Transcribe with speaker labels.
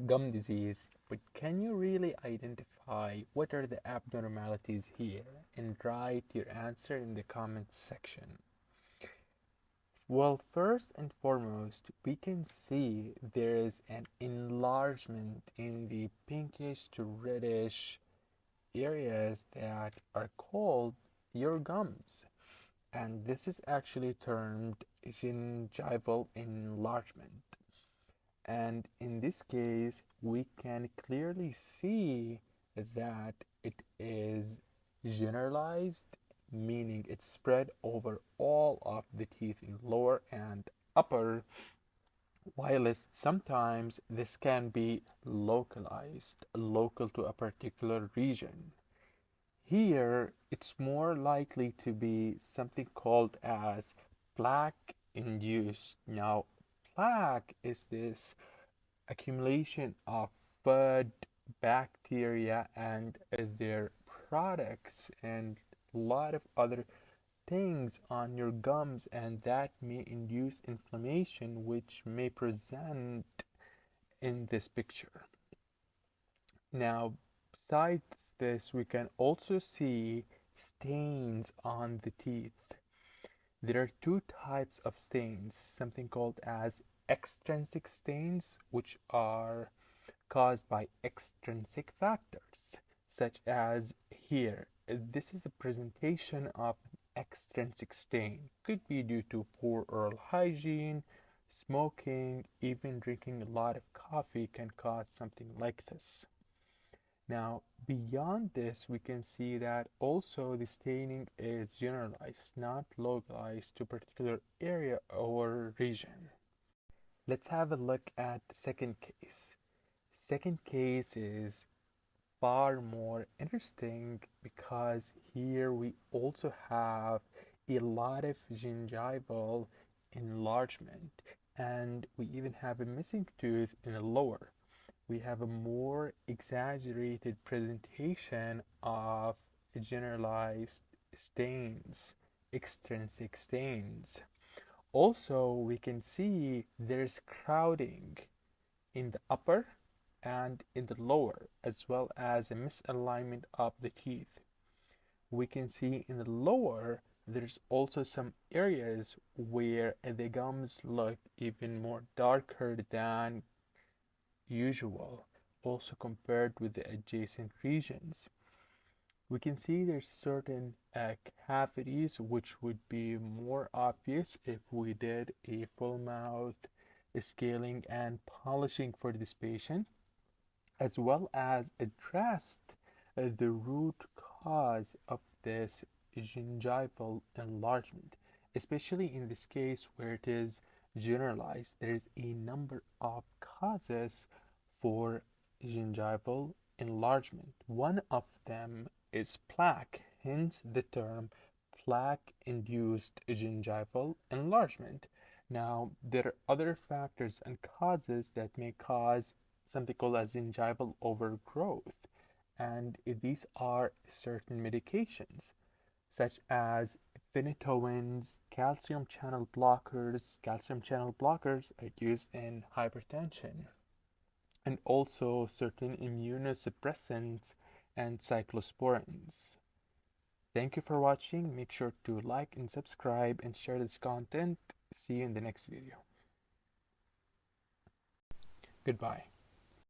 Speaker 1: gum disease, but can you really identify what are the abnormalities here? And write your answer in the comments section. Well, first and foremost, we can see there is an enlargement in the pinkish to reddish areas that are called your gums. And this is actually termed gingival enlargement. And in this case, we can clearly see that it is generalized, meaning it's spread over all of the teeth in lower and upper, whilst sometimes this can be localized, local to a particular region. Here, it's more likely to be something called as plaque induced. Now, plaque is this accumulation of food, bacteria, and their products, and a lot of other things on your gums, and that may induce inflammation, which may present in this picture. Now, besides this, we can also see stains on the teeth. There are two types of stains, something called as extrinsic stains, which are caused by extrinsic factors, such as here. This is a presentation of an extrinsic stain. Could be due to poor oral hygiene, smoking, even drinking a lot of coffee can cause something like this. Now, beyond this, we can see that also the staining is generalized, not localized to a particular area or region. Let's have a look at the second case. Second case is far more interesting because here we also have a lot of gingival enlargement, and we even have a missing tooth in the lower. We have a more exaggerated presentation of generalized stains, extrinsic stains. Also, we can see there's crowding in the upper and in the lower, as well as a misalignment of the teeth. We can see in the lower, there's also some areas where the gums look even more darker than usual, also compared with the adjacent regions. We can see there's certain cavities which would be more obvious if we did a full mouth scaling and polishing for this patient, as well as addressed the root cause of this gingival enlargement, especially in this case where it is generalized. There is a number of causes for gingival enlargement. One of them is plaque, hence the term plaque-induced gingival enlargement. Now, there are other factors and causes that may cause something called as gingival overgrowth, and these are certain medications such as phenytoins, calcium channel blockers. Calcium channel blockers are used in hypertension, and also certain immunosuppressants and cyclosporins. Thank you for watching. Make sure to like and subscribe and share this content. See you in the next video. Goodbye.